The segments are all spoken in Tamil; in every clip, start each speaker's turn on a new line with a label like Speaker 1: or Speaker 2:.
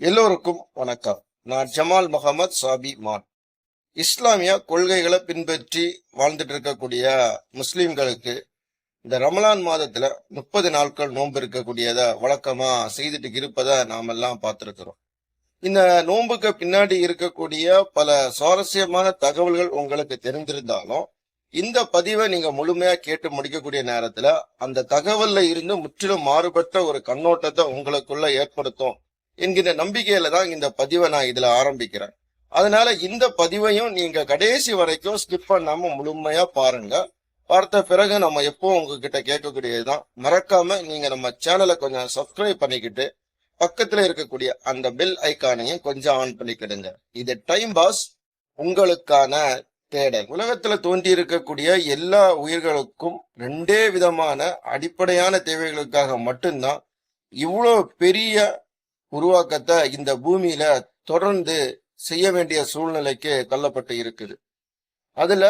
Speaker 1: எல்லோருக்கும் வணக்கம். நான் ஜமால் முகமது சாபி மான். இஸ்லாமிய கொள்கைகளை பின்பற்றி வாழ்ந்துட்டு இருக்கக்கூடிய முஸ்லிம்களுக்கு இந்த ரமலான் மாதத்துல 30 நாட்கள் நோன்பு இருக்கக்கூடியத வழக்கமா செய்துட்டு இருப்பதை நாம எல்லாம் பார்த்திருக்கிறோம். இந்த நோன்புக்கு பின்னாடி இருக்கக்கூடிய பல சுவாரஸ்யமான தகவல்கள் உங்களுக்கு தெரிந்திருந்தாலும் இந்த பதிவை நீங்க முழுமையா கேட்டு முடிக்கக்கூடிய நேரத்துல அந்த தகவல்ல இருந்து முற்றிலும் மாறுபட்ட ஒரு கண்ணோட்டத்தை உங்களுக்குள்ள ஏற்படுத்தும் என்கிற நம்பிக்கையில தான் இந்த பதிவை நான் இதுல ஆரம்பிக்கிறேன். அதனால இந்த பதிவையும் நீங்க கடைசி வரைக்கும் ஸ்கிப் பண்ணாம முழுமையா பாருங்க. பார்த்த பிறகு நம்ம எப்போ உங்ககிட்ட கேட்கக்கூடியதுதான், மறக்காம நீங்க நம்ம சேனலை கொஞ்சம் சப்ஸ்கிரைப் பண்ணிக்கிட்டு பக்கத்துல இருக்கக்கூடிய அந்த பெல் ஐக்கானையும் கொஞ்சம் ஆன் பண்ணிக்கிடுங்க. இது டைம் பாஸ், உங்களுக்கான தேடல். உலகத்துல தோன்றி இருக்கக்கூடிய எல்லா உயிர்களுக்கும் ரெண்டே விதமான அடிப்படையான தேவைகளுக்காக மட்டும்தான் இவ்வளோ பெரிய உருவாக்கத்தை இந்த பூமியில தொடர்ந்து செய்ய வேண்டிய சூழ்நிலைக்கு தள்ளப்பட்டு இருக்குது. அதுல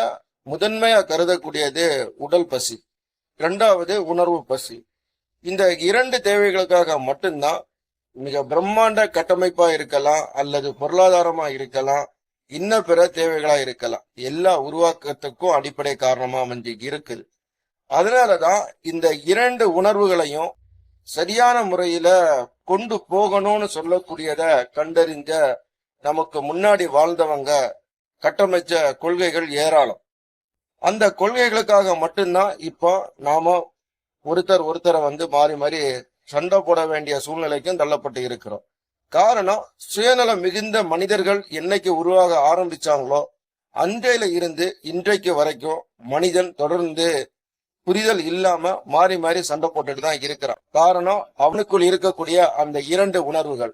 Speaker 1: முதன்மையா கருதக்கூடியது உடல் பசி, இரண்டாவது உணர்வு பசி. இந்த இரண்டு தேவைகளுக்காக மட்டும்தான் மிக பிரம்மாண்ட கட்டமைப்பா இருக்கலாம், அல்லது பொருளாதாரமா இருக்கலாம், இன்ன பிற தேவைகளா இருக்கலாம். எல்லா உருவாக்கத்துக்கும் அடிப்படை காரணமா அமைஞ்சு இருக்குது. அதனாலதான் இந்த இரண்டு உணர்வுகளையும் சரியான முறையில கொண்டு போகணும்னு சொல்லக்கூடியத கண்டறிஞ்ச நமக்கு முன்னாடி வாழ்ந்தவங்க கட்டமைச்ச கொள்கைகள் ஏராளம். அந்த கொள்கைகளுக்காக மட்டும்தான் இப்போ நாம ஒருத்தரை மாறி மாறி சண்டை போட வேண்டிய சூழ்நிலைக்கும் தள்ளப்பட்டு இருக்கிறோம். காரணம், சுயநலம் மிகுந்த மனிதர்கள் என்னைக்கு உருவாக ஆரம்பிச்சாங்களோ அன்றையில இருந்து இன்றைக்கு வரைக்கும் மனிதன் தொடர்ந்து புரிதல் இல்லாம மாறி மாறி சண்டை போட்டுட்டு தான் இருக்கிறான். காரணம், அவனுக்குள் இருக்கக்கூடிய அந்த இரண்டு உணர்வுகள்,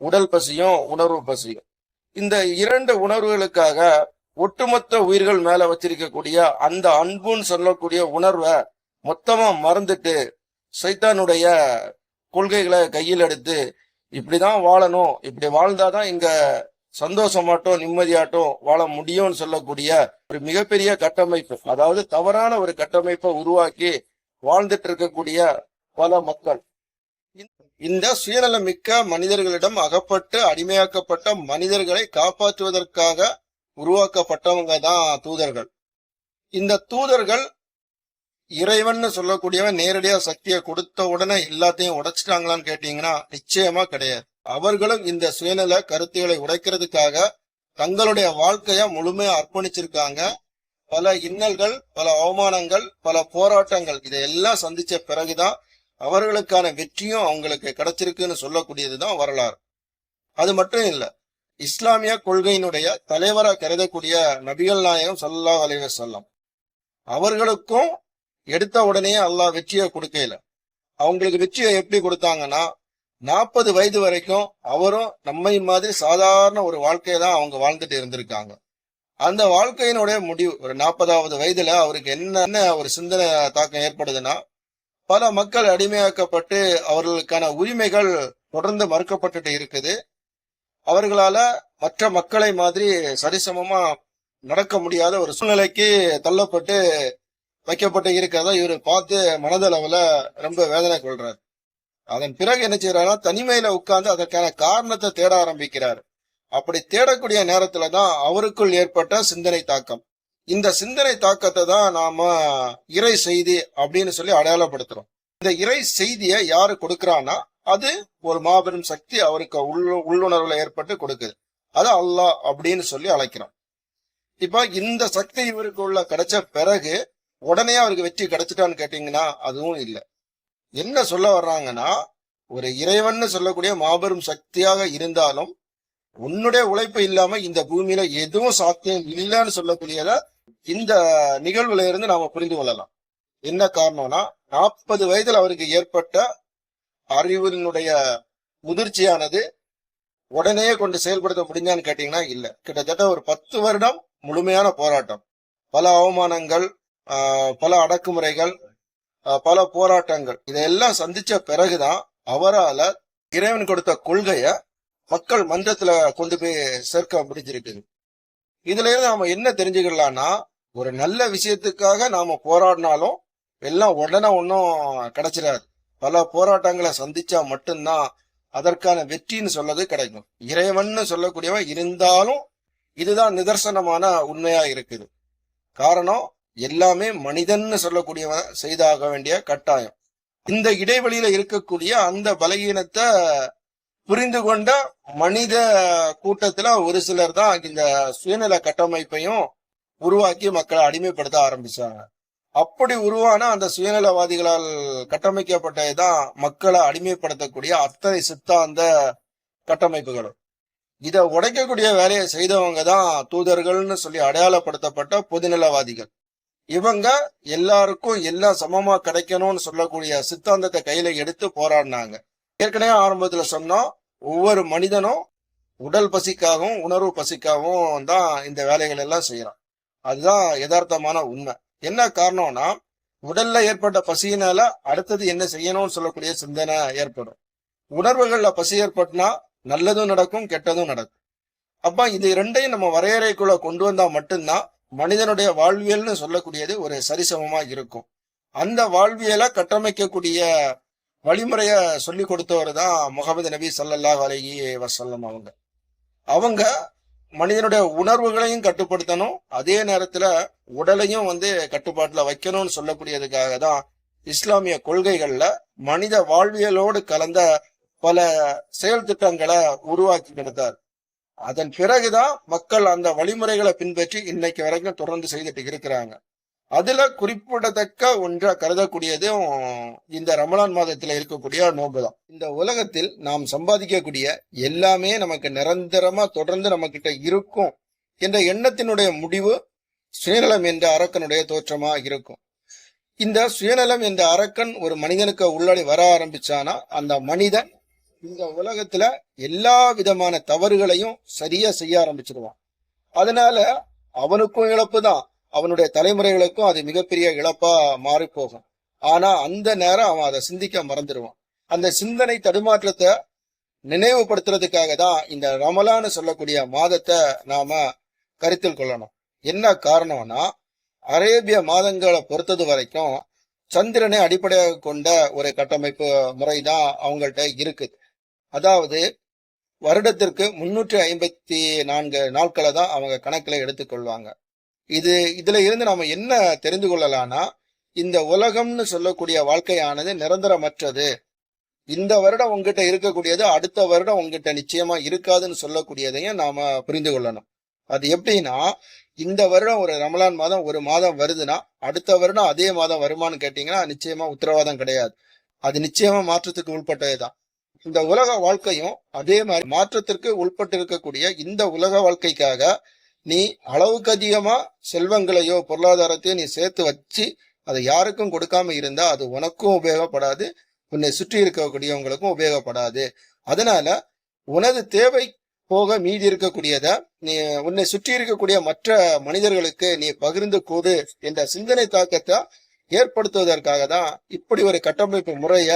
Speaker 1: உடல் பசியும் உணர்வு பசியும். இந்த இரண்டு உணர்வுகளுக்காக ஒட்டுமொத்த உயிர்கள் மேல வச்சிருக்கக்கூடிய அந்த அன்புன்னு சொல்லக்கூடிய உணர்வை மொத்தமா மறந்துட்டு சைத்தானுடைய கொள்கைகளை கையில் எடுத்து இப்படிதான் வாழணும், இப்படி வாழ்ந்தாதான் இங்க சந்தோஷமாட்டும் நிம்மதியாட்டும் வாழ முடியும்னு சொல்லக்கூடிய ஒரு மிகப்பெரிய கட்டமைப்பு, அதாவது தவறான ஒரு கட்டமைப்பை உருவாக்கி வாழ்ந்துட்டு இருக்கக்கூடிய பல மக்கள். இந்த சுயநலமிக்க மனிதர்களிடம் அகப்பட்டு அடிமையாக்கப்பட்ட மனிதர்களை காப்பாற்றுவதற்காக உருவாக்கப்பட்டவங்க தான் தூதர்கள். இந்த தூதர்கள் இறைவன் சொல்லக்கூடியவன் நேரடியா சக்தியை கொடுத்த உடனே எல்லாத்தையும் உடைச்சிட்டாங்களான்னு கேட்டீங்கன்னா நிச்சயமா கிடையாது. அவர்களும் இந்த சுயநல கருத்துக்களை உடைக்கிறதுக்காக தங்களுடைய வாழ்க்கைய முழுமையா அர்ப்பணிச்சிருக்காங்க. பல இன்னல்கள், பல அவமானங்கள், பல போராட்டங்கள் இதையெல்லாம் சந்திச்ச பிறகுதான் அவர்களுக்கான வெற்றியும் அவங்களுக்கு கிடைச்சிருக்குன்னு சொல்லக்கூடியதுதான் வரலாறு. அது மட்டும் இல்ல, இஸ்லாமிய கொள்கையினுடைய தலைவரா கருதக்கூடிய நபிகள் நாயகம் ஸல்லல்லாஹு அலைஹி வஸல்லம் அவர்களுக்கும் எடுத்த உடனே அல்லாஹ் வெற்றியை கொடுக்கல. அவங்களுக்கு வெற்றியை எப்படி கொடுத்தாங்கன்னா, 40 வயது வரைக்கும் அவரும் நம்மை மாதிரி சாதாரண ஒரு வாழ்க்கையை தான் அவங்க வாழ்ந்துட்டு இருந்திருக்காங்க. அந்த வாழ்க்கையினுடைய முடிவு ஒரு 40வது வயதுல அவருக்கு என்ன ஒரு சிந்தனை தாக்கம் ஏற்படுதுன்னா, பல மக்கள் அடிமையாக்கப்பட்டு அவர்களுக்கான உரிமைகள் தொடர்ந்து மறுக்கப்பட்டுட்டு இருக்குது. அவர்களால மற்ற மக்களை மாதிரி சரிசமமா நடக்க முடியாத ஒரு சூழ்நிலைக்கு தள்ளப்பட்டு வைக்கப்பட்டு இருக்கிறதா இவர் பார்த்து மனதளவுல ரொம்ப வேதனை கொள்றாரு. அதன் பிறகு என்ன செய்யறாருன்னா, தனிமையில உட்கார்ந்து அதற்கான காரணத்தை தேட ஆரம்பிக்கிறார். அப்படி தேடக்கூடிய நேரத்துலதான் அவருக்குள் ஏற்பட்ட சிந்தனை தாக்கம். இந்த சிந்தனை தாக்கத்தை தான் நாம இறை செய்தி அப்படின்னு சொல்லி அடையாளப்படுத்துறோம். இந்த இறை செய்தியை யாரு கொடுக்கறான்னா, அது ஒரு மாபெரும் சக்தி அவருக்கு உள்ளுணர்வுல ஏற்பட்டு கொடுக்குது. அது அல்லாஹ் அப்படின்னு சொல்லி அழைக்கிறோம். இப்ப இந்த சக்தி இவருக்கு உள்ள கிடைச்ச பிறகு உடனே அவருக்கு வெற்றி கிடைச்சிட்டான்னு கேட்டீங்கன்னா அதுவும் இல்லை. என்ன சொல்ல வர்றாங்கன்னா, ஒரு இறைவன் சொல்லக்கூடிய மாபெரும் சக்தியாக இருந்தாலும் உன்னுடைய உழைப்பு இல்லாம இந்த பூமியில எதுவும் சாத்தியம் இல்லைன்னு சொல்லக்கூடியத இந்த நிகழ்வுல இருந்து நாம புரிந்து கொள்ளலாம். என்ன காரணம்னா, 40 வயதில் அவருக்கு ஏற்பட்ட அறிவினுடைய முதிர்ச்சியானது உடனே கொண்டு செயல்படுத்த முடிஞ்சான்னு கேட்டீங்கன்னா இல்ல. கிட்டத்தட்ட ஒரு 10 வருடம் முழுமையான போராட்டம், பல அவமானங்கள், பல அடக்குமுறைகள், பல போராட்டங்கள், இதெல்லாம் சந்திச்ச பிறகுதான் அவரால இறைவன் கொடுத்த கொள்கைய மக்கள் மன்றத்துல கொண்டு போய் சேர்க்க முடிஞ்சிருக்குது. இதுல இருந்து நாம என்ன தெரிஞ்சுக்கலாம்னா, ஒரு நல்ல விஷயத்துக்காக நாம போராடினாலும் எல்லாம் உடனே ஒன்னும் கிடைச்சிடாது. பல போராட்டங்களை சந்திச்சா மட்டும்தான் அதற்கான வெற்றின்னு சொல்லது கிடைக்கும். இறைவன் சொல்லக்கூடியவன் இருந்தாலும் இதுதான் நிதர்சனமான உண்மையா இருக்குது. காரணம், எல்லாமே மனிதன்னு சொல்லக்கூடியவன் செய்தாக வேண்டிய கட்டாயம். இந்த இடைவெளியில இருக்கக்கூடிய அந்த பலகீனத்தை புரிந்து கொண்ட மனித கூட்டத்துல ஒரு சிலர் தான் இந்த சுயநல கட்டமைப்பையும் உருவாக்கி மக்களை அடிமைப்படுத்த ஆரம்பிச்சாங்க. அப்படி உருவான அந்த சுயநலவாதிகளால் கட்டமைக்கப்பட்டதுதான் மக்களை அடிமைப்படுத்தக்கூடிய அத்தனை சித்தாந்த கட்டமைப்புகளும். இதை உடைக்கக்கூடிய வேலையை செய்தவங்க தான் தூதர்கள்னு சொல்லி அடையாளப்படுத்தப்பட்ட பொதுநலவாதிகள். இவங்க எல்லாருக்கும் எல்லாம் சமமா கிடைக்கணும்னு சொல்லக்கூடிய சித்தாந்தத்தை கையில எடுத்து போராடினாங்க. ஏற்கனவே ஆரம்பத்துல சொன்னோம், ஒவ்வொரு மனிதனும் உடல் பசிக்காகவும் உணர்வு பசிக்காகவும் தான் இந்த வேலைகள் எல்லாம் செய்யறான். அதுதான் யதார்த்தமான உண்மை. என்ன காரணம்னா, உடல்ல ஏற்பட்ட பசியினால அடுத்தது என்ன செய்யணும்னு சொல்லக்கூடிய சிந்தனை ஏற்படும். உணர்வுகள்ல பசி ஏற்பட்டுனா நல்லதும் நடக்கும், கெட்டதும் நடக்கும். அப்ப இது ரெண்டையும் நம்ம வரையறைக்குள்ள கொண்டு வந்தா மட்டும்தான் மனிதனுடைய வாழ்வியல்னு சொல்லக்கூடியது ஒரு சரிசமமா இருக்கும். அந்த வாழ்வியலை கட்டமைக்கக்கூடிய வழிமுறைய சொல்லி கொடுத்தவர் தான் முகமது நபி ஸல்லல்லாஹு அலைஹி வஸல்லம். அவங்க மனிதனுடைய உணர்வுகளையும் கட்டுப்படுத்தணும், அதே நேரத்துல உடலையும் கட்டுப்பாட்டுல வைக்கணும்னு சொல்லக்கூடியதுக்காக தான் இஸ்லாமிய கொள்கைகள்ல மனித வாழ்வியலோடு கலந்த பல செயல் திட்டங்களை உருவாக்கி கொடுத்தார். அதன் பிறகுதான் மக்கள் அந்த வழிமுறைகளை பின்பற்றி இன்னைக்கு வரைக்கும் தொடர்ந்து செய்துட்டு இருக்கிறாங்க. அதுல குறிப்பிடத்தக்க ஒன்றா கருதக்கூடியதும் இந்த ரமலான் மாதத்துல இருக்கக்கூடிய நோன்பு தான். இந்த உலகத்தில் நாம் சம்பாதிக்கக்கூடிய எல்லாமே நமக்கு நிரந்தரமா தொடர்ந்து நம்ம கிட்ட இருக்கும் என்ற எண்ணத்தினுடைய முடிவு சுயநலம் என்ற அரக்கனுடைய தோற்றமா இருக்கும். இந்த சுயநலம் என்ற அரக்கன் ஒரு மனிதனுக்கு உள்ளாடி வர ஆரம்பிச்சானா அந்த மனிதன் இந்த உலகத்துல எல்லா விதமான தவறுகளையும் சரியா செய்ய ஆரம்பிச்சிருவான். அதனால அவனுக்கும் இழப்பு தான், அவனுடைய தலைமுறைகளுக்கும் அது மிகப்பெரிய இழப்பா மாறி போகும். ஆனா அந்த நேரம் அவன் அதை சிந்திக்க மறந்துடுவான். அந்த சிந்தனை தடுமாற்றத்தை நினைவுபடுத்துறதுக்காக தான் இந்த ரமலான்னு சொல்லக்கூடிய மாதத்தை நாம கருத்தில் கொள்ளணும். என்ன காரணம்னா, அரேபிய மாதங்களை பொறுத்தது வரைக்கும் சந்திரனை அடிப்படையாக கொண்ட ஒரு கட்டமைப்பு முறை தான் அவங்கள்ட்ட இருக்குது. அதாவது வருடத்திற்கு 354 நாட்களை தான் அவங்க கணக்குல எடுத்துக்கொள்வாங்க. இதுல இருந்து நாம என்ன தெரிந்து கொள்ளலாம்னா, இந்த உலகம்னு சொல்லக்கூடிய வாழ்க்கையானது நிரந்தரமற்றது. இந்த வருடம் உங்ககிட்ட இருக்கக்கூடியது அடுத்த வருடம் உங்ககிட்ட நிச்சயமா இருக்காதுன்னு சொல்லக்கூடியதையும் நாம புரிந்து கொள்ளணும். அது எப்படின்னா, இந்த வருடம் ஒரு ரமலான் மாதம் ஒரு மாதம் வருதுன்னா அடுத்த வருடம் அதே மாதம் வருமானு கேட்டீங்கன்னா நிச்சயமா உத்தரவாதம் கிடையாது. அது நிச்சயமா மாற்றத்துக்கு உட்பட்டதுதான். இந்த உலக வாழ்க்கையும் அதே மாதிரி மாற்றத்திற்கு உட்பட்டு இருக்கக்கூடிய இந்த உலக வாழ்க்கைக்காக நீ அளவுக்கு அதிகமா செல்வங்களையோ பொருளாதாரத்தையோ நீ சேர்த்து வச்சு அதை யாருக்கும் கொடுக்காம இருந்தா அது உனக்கும் உபயோகப்படாது, உன்னை சுற்றி இருக்கக்கூடியவங்களுக்கும் உபயோகப்படாது. அதனால உனது தேவை போக மீதி இருக்கக்கூடியத நீ உன்னை சுற்றி இருக்கக்கூடிய மற்ற மனிதர்களுக்கு நீ பகிர்ந்து கொடு என்ற சிந்தனை தாக்கத்தை ஏற்படுத்துவதற்காக தான் இப்படி ஒரு கட்டமைப்பு முறைய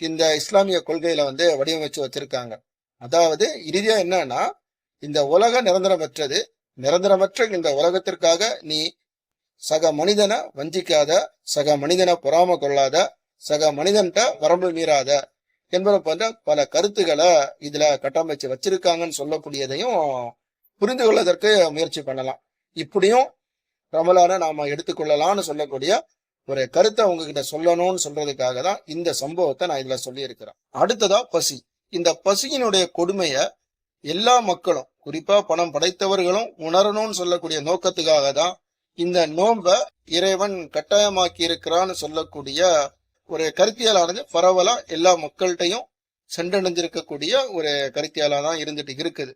Speaker 1: இந்த இஸ்லாமிய கொள்கையில வடிவமைச்சு வச்சிருக்காங்க. அதாவது இறுதியா என்னன்னா, இந்த உலகம் நிரந்தரமற்றது. நிரந்தரமற்ற இந்த உலகத்திற்காக நீ சக மனிதனை வஞ்சிக்காத, சக மனிதனை பொறாம கொள்ளாத, சக மனிதன்கிட்ட வரம்பு மீறாத என்பதை போன்ற பல கருத்துக்களை இதுல கட்டமைச்சு வச்சிருக்காங்கன்னு சொல்லக்கூடியதையும் புரிந்து கொள்வதற்கு முயற்சி பண்ணலாம். இப்படியும் ரமலான நாம எடுத்துக்கொள்ளலாம்னு சொல்லக்கூடிய ஒரு கருத்தை உங்ககிட்ட சொல்லணும்னு சொல்றதுக்காக தான் இந்த சம்பவத்தை நான் இதுல சொல்லி இருக்கிறேன். அடுத்ததா பசி. இந்த பசியினுடைய கொடுமைய எல்லா மக்களும், குறிப்பா பணம் படைத்தவர்களும் உணரணும்னு சொல்லக்கூடிய நோக்கத்துக்காக தான் இந்த நோன்ப இறைவன் கட்டாயமாக்கி இருக்கிறான்னு சொல்லக்கூடிய ஒரு கருத்தியலானது பரவலா எல்லா மக்கள்கிட்டையும் சென்றடைஞ்சிருக்கக்கூடிய ஒரு கருத்தியலா தான் இருந்துட்டு இருக்குது.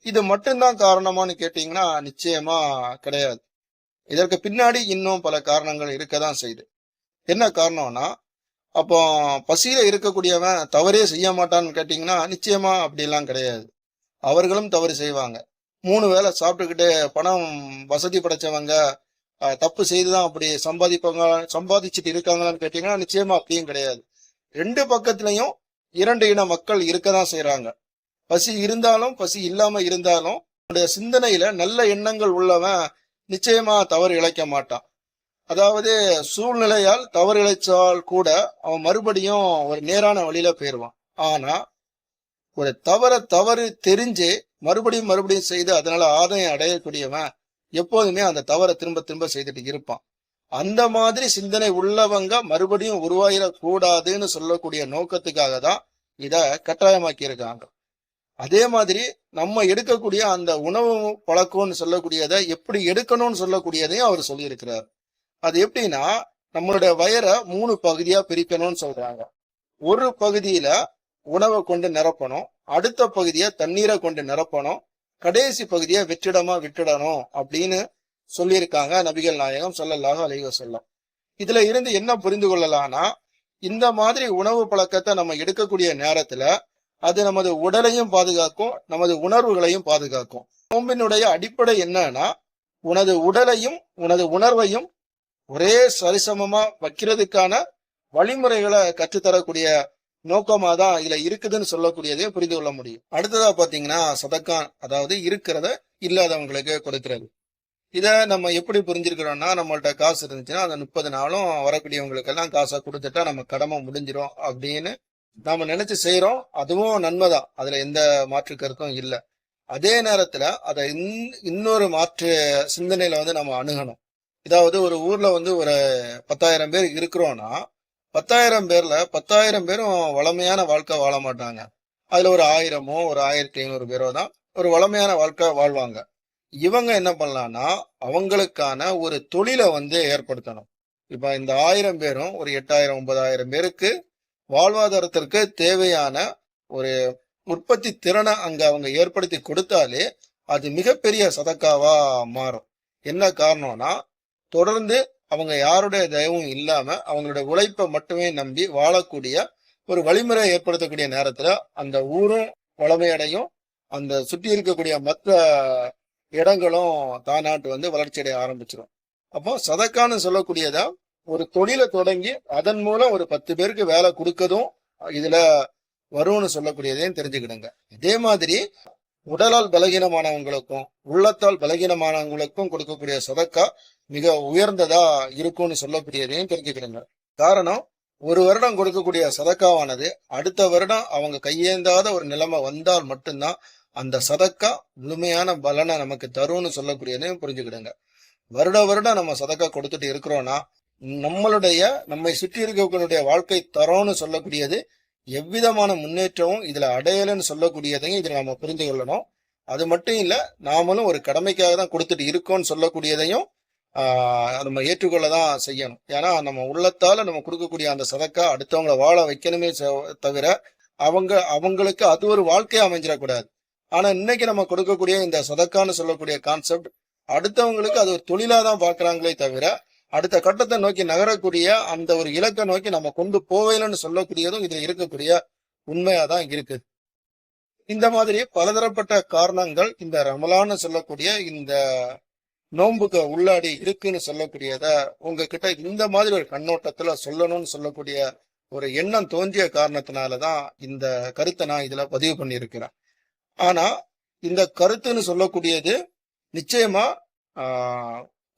Speaker 1: இது மட்டும்தான் காரணமானு கேட்டீங்கன்னா நிச்சயமா கிடையாது. இதற்கு பின்னாடி இன்னும் பல காரணங்கள் இருக்கதான் செய்யுது. என்ன காரணம்னா, அப்போ பசியில இருக்கக்கூடியவன் தவறே செய்ய மாட்டான்னு கேட்டீங்கன்னா நிச்சயமா அப்படிலாம் கிடையாது. அவர்களும் தவறு செய்வாங்க. 3 வேளை சாப்பிட்டுக்கிட்டு பணம் வசதி படைச்சவங்க தப்பு செய்துதான் அப்படி சம்பாதிச்சுட்டு இருக்காங்களான்னு கேட்டீங்கன்னா நிச்சயமா அப்படியும் கிடையாது. 2 பக்கத்துலயும் 2 இன மக்கள் இருக்கதான் செய்யறாங்க. பசி இருந்தாலும் பசி இல்லாம இருந்தாலும் சிந்தனையில நல்ல எண்ணங்கள் உள்ளவன் நிச்சயமா தவறு இழைக்க மாட்டான். அதாவது சூழ்நிலையால் தவறு இழைச்சால் கூட அவன் மறுபடியும் ஒரு நேரான வழியில போயிடுவான். ஆனா ஒரு தவறு தெரிஞ்சு மறுபடியும் மறுபடியும் செய்து அதனால ஆதாயம் அடையக்கூடியவன் எப்போதுமே அந்த தவறை திரும்ப திரும்ப செய்துட்டு இருப்பான். அந்த மாதிரி சிந்தனை உள்ளவங்க மறுபடியும் உருவாயிடக்கூடாதுன்னு சொல்லக்கூடிய நோக்கத்துக்காக தான் இத கட்டாயமாக்கி இருக்காங்க. அதே மாதிரி நம்ம எடுக்கக்கூடிய அந்த உணவு பழக்கம்னு சொல்லக்கூடியதை எப்படி எடுக்கணும்னு சொல்லக்கூடியதையும் அவர் சொல்லியிருக்கிறார். அது எப்படின்னா, நம்மளுடைய வயரை 3 பகுதியா பிரிக்கணும்னு சொல்றாங்க. ஒரு பகுதியில உணவை கொண்டு நிரப்பணும், அடுத்த பகுதியை தண்ணீரை கொண்டு நிரப்பணும், கடைசி பகுதியை வெற்றிடமா விட்டுடணும் அப்படின்னு சொல்லியிருக்காங்க நபிகள் நாயகம் ஸல்லல்லாஹு அலைஹி வஸல்லம். இதுல இருந்து என்ன புரிந்து கொள்ளலாம்னா, இந்த மாதிரி உணவு பழக்கத்தை நம்ம எடுக்கக்கூடிய நேரத்துல அது நமது உடலையும் பாதுகாக்கும், நமது உணர்வுகளையும் பாதுகாக்கும். நோம்பினுடைய அடிப்படை என்னன்னா, உனது உடலையும் உனது உணர்வையும் ஒரே சரிசமமா வைக்கிறதுக்கான வழிமுறைகளை கற்றுத்தரக்கூடிய நோக்கமா தான் இதுல இருக்குதுன்னு சொல்லக்கூடியதையும் புரிந்து கொள்ள முடியும். அடுத்ததா பாத்தீங்கன்னா சதக்கா, அதாவது இருக்கிறத இல்லாதவங்களுக்கு கொடுக்கிறது. இத நம்ம எப்படி புரிஞ்சிருக்கிறோம்னா, நம்மள்ட்ட காசு இருந்துச்சுன்னா அந்த 30 நாளும் வரக்கூடியவங்களுக்கு எல்லாம் காசை கொடுத்துட்டா நம்ம கடமை முடிஞ்சிரும் அப்படின்னு நாம நினைச்சு செய்யறோம். அதுவும் நன்மைதான், அதுல எந்த மாற்று கருத்தும் இல்லை. அதே நேரத்துல அதை இன்னொரு மாற்று சிந்தனையில நம்ம அணுகணும். இதாவது ஒரு ஊர்ல ஒரு 10,000 பேர் இருக்கிறோம்னா 10,000 பேர்ல 10,000 பேரும் வளமையான வாழ்க்கை வாழ மாட்டாங்க. அதுல ஒரு 1000மோ ஒரு 1500 பேரோ தான் ஒரு வளமையான வாழ்க்கை வாழ்வாங்க. இவங்க என்ன பண்ணலாம்னா அவங்களுக்கான ஒரு தொழிலை ஏற்படுத்தணும். இப்ப இந்த 1000 பேரும் ஒரு 8,000 9,000 பேருக்கு வாழ்வாதாரத்திற்கு தேவையான ஒரு உற்பத்தி திறனை அங்க அவங்க ஏற்படுத்தி கொடுத்தாலே அது மிகப்பெரிய சதக்காவா மாறும். என்ன காரணம்னா, தொடர்ந்து அவங்க யாருடைய தயவும் இல்லாம அவங்களுடைய உழைப்பை மட்டுமே நம்பி வாழக்கூடிய ஒரு வழிமுறை ஏற்படுத்தக்கூடிய நேரத்துல அந்த ஊரும் வளமையடையும், அந்த சுற்றி இருக்கக்கூடிய மற்ற இடங்களும் தானாட்டு வளர்ச்சி அடைய ஆரம்பிச்சிடும். அப்போ சதக்கான்னு சொல்லக்கூடியதா ஒரு தொழிலை தொடங்கி அதன் மூலம் ஒரு 10 பேருக்கு வேலை கொடுக்கதும் இதுல வரும்னு சொல்லக்கூடியதையும் தெரிஞ்சுக்கிடுங்க. இதே மாதிரி உடலால் பலகீனமானவங்களுக்கும் உள்ளத்தால் பலகீனமானவங்களுக்கும் கொடுக்கக்கூடிய சதக்கா மிக உயர்ந்ததா இருக்கும்னு சொல்லக்கூடியதையும் தெரிஞ்சுக்கிடுங்க. காரணம், ஒரு வருடம் கொடுக்கக்கூடிய சதக்காவானது அடுத்த வருடம் அவங்க கையேந்தாத ஒரு நிலைமை வந்தால் மட்டும்தான் அந்த சதக்கா முழுமையான பலனை நமக்கு தரும்னு சொல்லக்கூடியதையும் புரிஞ்சுக்கிடுங்க. வருடம் நம்ம சதக்கா கொடுத்துட்டு இருக்கிறோம்னா நம்மை சுற்றி இருக்கக்கூடிய வாழ்க்கை தரோன்னு சொல்லக்கூடியது எவ்விதமான முன்னேற்றமும் இதுல அடையலன்னு சொல்லக்கூடியதையும் இதுல நம்ம புரிந்து கொள்ளணும். அது மட்டும் இல்ல, நாமளும் ஒரு கடமைக்காக தான் கொடுத்துட்டு இருக்கோம்னு சொல்லக்கூடியதையும் நம்ம ஏற்றுக்கொள்ளதான் செய்யணும். ஏன்னா நம்ம உள்ளத்தால நம்ம கொடுக்கக்கூடிய அந்த சதக்கா அடுத்தவங்களை வாழ வைக்கணுமே தவிர அவங்களுக்கு அது ஒரு வாழ்க்கையா அமைஞ்சிடக்கூடாது. ஆனா இன்னைக்கு நம்ம கொடுக்கக்கூடிய இந்த சதக்கான்னு சொல்லக்கூடிய கான்செப்ட் அடுத்தவங்களுக்கு அது ஒரு தொழிலா தான் பாக்குறாங்களே தவிர அடுத்த கட்டத்தை நோக்கி நகரக்கூடிய அந்த ஒரு இலக்கை நோக்கி நம்ம கொண்டு போவேலன்னு சொல்லக்கூடியதும் இதுல இருக்கக்கூடிய உண்மையாதான் இருக்குது. இந்த மாதிரி பலதரப்பட்ட காரணங்கள் இந்த ரமலான்னு சொல்லக்கூடிய இந்த நோன்புக்கு உள்ளாடி இருக்குன்னு சொல்லக்கூடியத உங்ககிட்ட இந்த மாதிரி ஒரு கண்ணோட்டத்துல சொல்லணும்னு சொல்லக்கூடிய ஒரு எண்ணம் தோன்றிய காரணத்தினாலதான் இந்த கருத்தை நான் இதுல பதிவு பண்ணியிருக்கிறேன். ஆனா இந்த கருத்துன்னு சொல்லக்கூடியது நிச்சயமா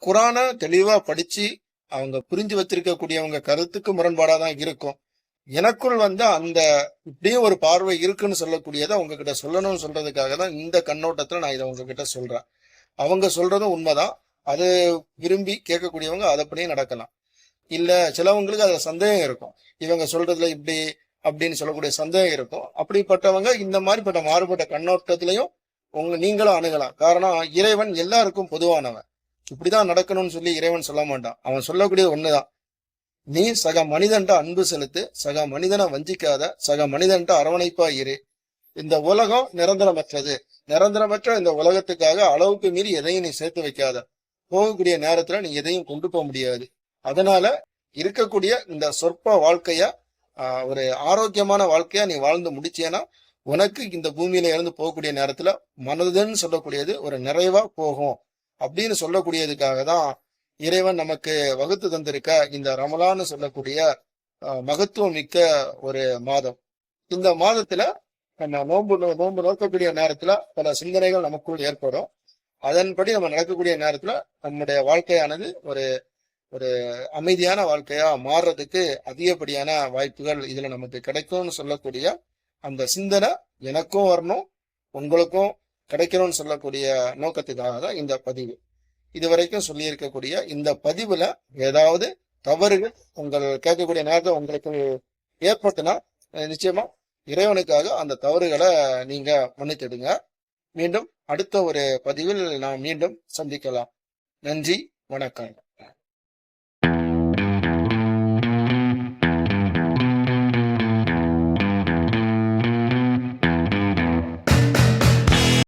Speaker 1: குரானை தெளிவா படிச்சு அவங்க புரிஞ்சு வச்சிருக்கக்கூடியவங்க கருத்துக்கு முரண்பாடாதான் இருக்கும். எனக்குள் அந்த இப்படியும் ஒரு பார்வை இருக்குன்னு சொல்லக்கூடியதை உங்ககிட்ட சொல்லணும்னு சொல்றதுக்காக தான் இந்த கண்ணோட்டத்துல நான் இதை உங்ககிட்ட சொல்றேன். அவங்க சொல்றதும் உண்மைதான், அது விரும்பி கேட்கக்கூடியவங்க அதப்படியே நடக்கலாம். இல்ல சிலவங்களுக்கு அதுல சந்தேகம் இருக்கும், இவங்க சொல்றதுல இப்படி அப்படின்னு சொல்லக்கூடிய சந்தேகம் இருக்கும். அப்படிப்பட்டவங்க இந்த மாதிரிப்பட்ட மாறுபட்ட கண்ணோட்டத்திலையும் நீங்களும் அணுகலாம். காரணம், இறைவன் எல்லாருக்கும் பொதுவானவன். இப்படிதான் நடக்கணும்னு சொல்லி இறைவன் சொல்ல மாட்டான். அவன் சொல்லக்கூடியது ஒண்ணுதான், நீ சக மனிதன்ட்ட அன்பு செலுத்து, சக மனிதனை வஞ்சிக்காத, சக மனிதன்ட்ட அரவணைப்பா இரு. இந்த உலகம் நிரந்தரமற்றது, நிரந்தரமற்ற இந்த உலகத்துக்காக அளவுக்கு மீறி எதையும் நீ சேர்த்து வைக்காத. போகக்கூடிய நேரத்துல நீ எதையும் கொண்டு போக முடியாது. அதனால இருக்கக்கூடிய இந்த சொற்ப வாழ்க்கைய ஒரு ஆரோக்கியமான வாழ்க்கையா நீ வாழ்ந்து முடிச்சேன்னா உனக்கு இந்த பூமியில இருந்து போகக்கூடிய நேரத்துல மனதுன்னு சொல்லக்கூடியது ஒரு நிறைவா போகும் அப்படின்னு சொல்லக்கூடியதுக்காக தான் இறைவன் நமக்கு வகுத்து தந்திருக்க இந்த ரமலான்னு சொல்லக்கூடிய மகத்துவம் மிக்க ஒரு மாதம். இந்த மாதத்துல நம்ம நோன்பு நோக்கக்கூடிய நேரத்துல பல சிந்தனைகள் நமக்குள் ஏற்படும். அதன்படி நம்ம நடக்கக்கூடிய நேரத்துல நம்முடைய வாழ்க்கையானது ஒரு ஒரு அமைதியான வாழ்க்கையா மாறுறதுக்கு அதிகப்படியான வாய்ப்புகள் இதுல நமக்கு கிடைக்கும்னு சொல்லக்கூடிய அந்த சிந்தனை எனக்கும் வரணும், உங்களுக்கும் கிடைக்கணும்னு சொல்லக்கூடிய நோக்கத்துக்காக தான் இந்த பதிவு. இதுவரைக்கும் சொல்லி இருக்கக்கூடிய இந்த பதிவுல ஏதாவது தவறுகள் உங்கள் கேட்கக்கூடிய நேரத்தை உங்களுக்கு ஏற்பட்டுனா நிச்சயமா இறைவனுக்காக அந்த தவறுகளை நீங்க மன்னித்திடுங்க. மீண்டும் அடுத்த ஒரு பதிவில் நாம் மீண்டும் சந்திக்கலாம். நன்றி, வணக்கம்.